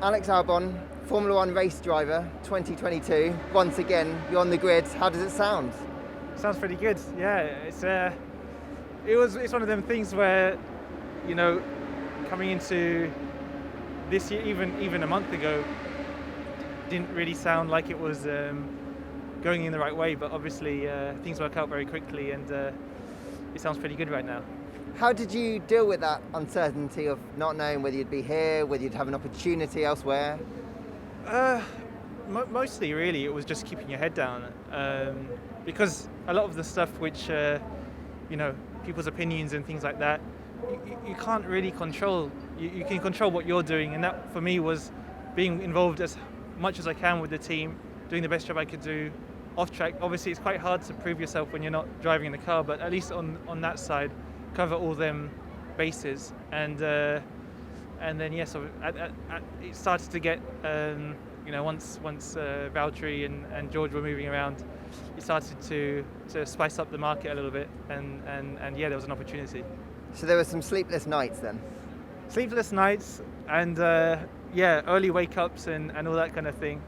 Alex Albon, Formula One race driver, 2022. Once again, you're on the grid. How does it sound? Sounds pretty good. Yeah, it's one of them things where, coming into this year, even a month ago, didn't really sound like it was going in the right way. But obviously, things work out very quickly, and it sounds pretty good right now. How did you deal with that uncertainty of not knowing whether you'd be here, whether you'd have an opportunity elsewhere? Mostly, really, it was just keeping your head down, because a lot of the stuff which, people's opinions and things like that, you can't really control. You can control what you're doing, and that for me was being involved as much as I can with the team, doing the best job I could do off track. Obviously, it's quite hard to prove yourself when you're not driving in the car, but at least on that side, cover all them bases, and then so it started to get once Valtteri and George were moving around, it started to spice up the market a little bit, and there was an opportunity. So there were some sleepless nights then? Sleepless nights and early wake ups and all that kind of thing,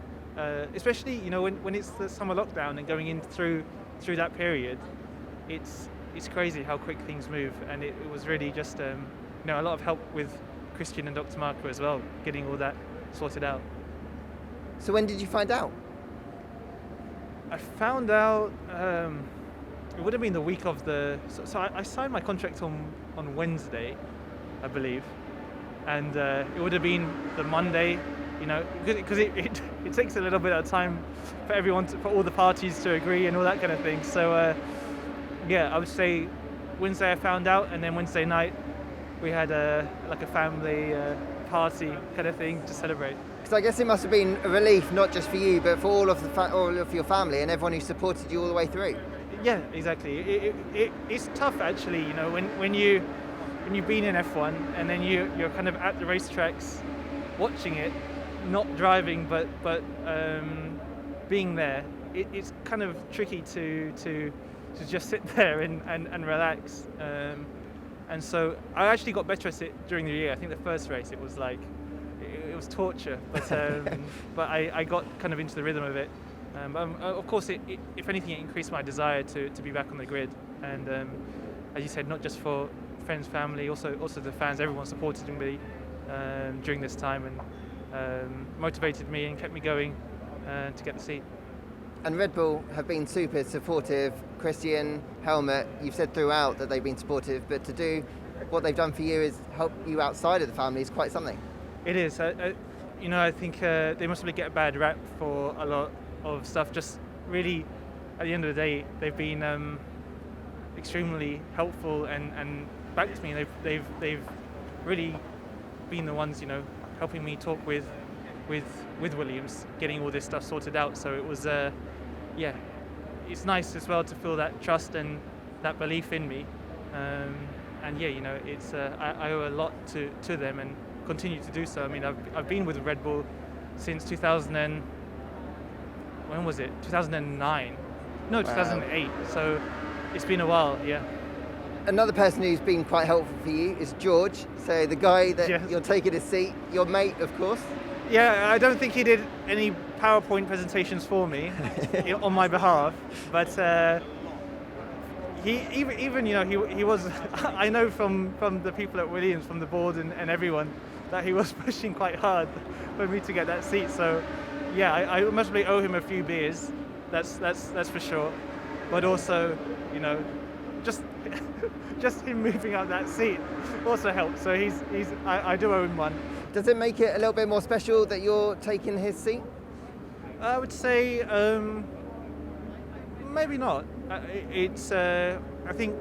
especially when it's the summer lockdown and going in through that period. It's crazy how quick things move, and it was really just a lot of help with Christian and Dr. Marco as well, getting all that sorted out. So when did you find out? I found out it would have been the week of so I signed my contract on Wednesday, I believe, and it would have been the Monday, because it takes a little bit of time for everyone for all the parties to agree and all that kind of thing. So I would say Wednesday I found out, and then Wednesday night we had a family party kind of thing to celebrate. Because I guess it must have been a relief, not just for you, but for all of your family and everyone who supported you all the way through. Yeah, exactly. It's tough actually, when you've been in F1 and then you're kind of at the racetracks, watching it, not driving, but being there. It's kind of tricky to just sit there and relax. And so I actually got better at it during the year. I think the first race it was torture, but I got kind of into the rhythm of it. Of course, if anything, it increased my desire to be back on the grid. And as you said, not just for friends, family, also the fans. Everyone supported me during this time and motivated me and kept me going to get the seat. And Red Bull have been super supportive. Christian, Helmut, you've said throughout that they've been supportive, but to do what they've done for you is help you outside of the family is quite something. It is. I think they must really get a bad rap for a lot of stuff. Just really, at the end of the day, they've been extremely helpful and backed me. They've really been the ones, helping me talk with Williams, getting all this stuff sorted out. So it was, it's nice as well to feel that trust and that belief in me. It's I owe a lot to them and continue to do so. I mean, I've been with Red Bull since 2009. No, 2008. So it's been a while, yeah. Another person who's been quite helpful for you is George. So the guy that You're taking his seat, your mate, of course. Yeah, I don't think he did any PowerPoint presentations for me on my behalf, but he was. I know from the people at Williams, from the board and everyone, that he was pushing quite hard for me to get that seat. So, yeah, I must really owe him a few beers. That's for sure. But also, just him moving up that seat also helped. So I do owe him one. Does it make it a little bit more special that you're taking his seat? I would say maybe not. I think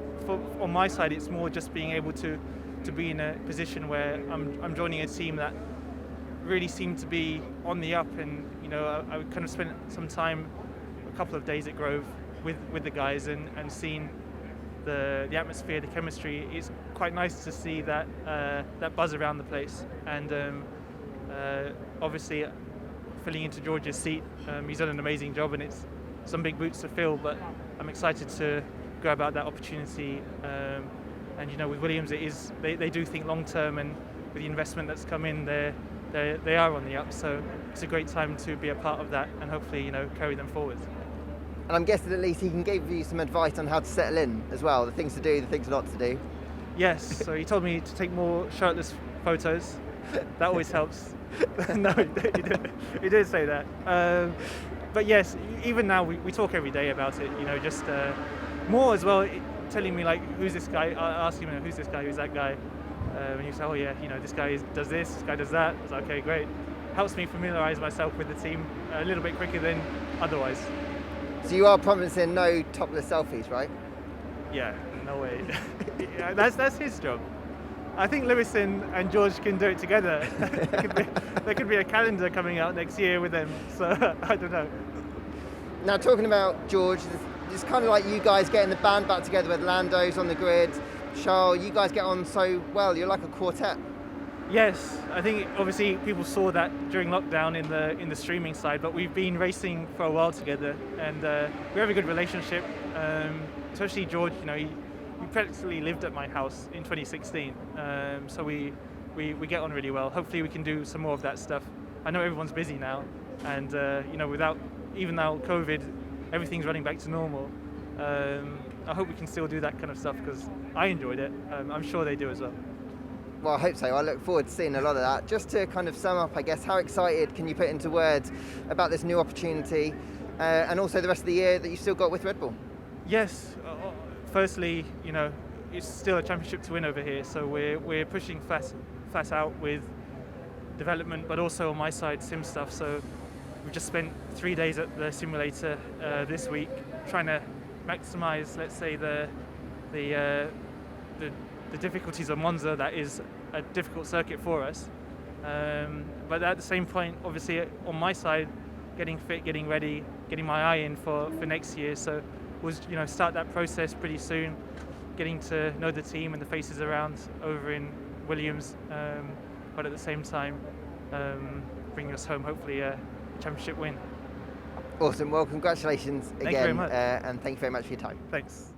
on my side it's more just being able to be in a position where I'm joining a team that really seemed to be on the up, and I kind of spent some time, a couple of days at Grove with the guys and seeing the atmosphere, the chemistry. It's quite nice to see that buzz around the place, and obviously filling into George's seat, he's done an amazing job, and it's some big boots to fill, but I'm excited to go about that opportunity. And with Williams, it is they do think long term, and with the investment that's come in, they're they are on the up. So it's a great time to be a part of that and hopefully carry them forward. And I'm guessing at least he can give you some advice on how to settle in as well, the things to do, the things not to do. Yes, so he told me to take more shirtless photos. That always helps. No, he did say that. But yes, even now we talk every day about it, just more as well, telling me like, who's this guy? I ask him, who's this guy, who's that guy? And you say, oh yeah, this guy does this guy does that. It's like, okay, great. Helps me familiarise myself with the team a little bit quicker than otherwise. So you are promising no topless selfies, right? Yeah, no way. Yeah, that's his job. I think Lewis and George can do it together. There could be a calendar coming out next year with them, so I don't know. Now, talking about George, it's kind of like you guys getting the band back together with Lando's on the grid. Charles, you guys get on so well, you're like a quartet. Yes, I think obviously people saw that during lockdown in the streaming side, but we've been racing for a while together, and we have a good relationship. Especially George, he practically lived at my house in 2016, so we get on really well. Hopefully we can do some more of that stuff. I know everyone's busy now, and even now COVID, everything's running back to normal. I hope we can still do that kind of stuff because I enjoyed it. I'm sure they do as well. Well, I hope so. I look forward to seeing a lot of that. Just to kind of sum up, I guess, how excited can you put into words about this new opportunity and also the rest of the year that you've still got with Red Bull? Yes. Firstly, it's still a championship to win over here, so we're pushing fast out with development, but also on my side, sim stuff. So we've just spent 3 days at the simulator this week, trying to maximise, let's say, the difficulties of Monza. That is a difficult circuit for us, but at the same point, obviously on my side, getting fit, getting ready, getting my eye in for next year. So we'll start that process pretty soon, getting to know the team and the faces around over in Williams, but at the same time bringing us home hopefully a championship win. Awesome. Well, congratulations again. Thank you very much. And thank you very much for your time. Thanks.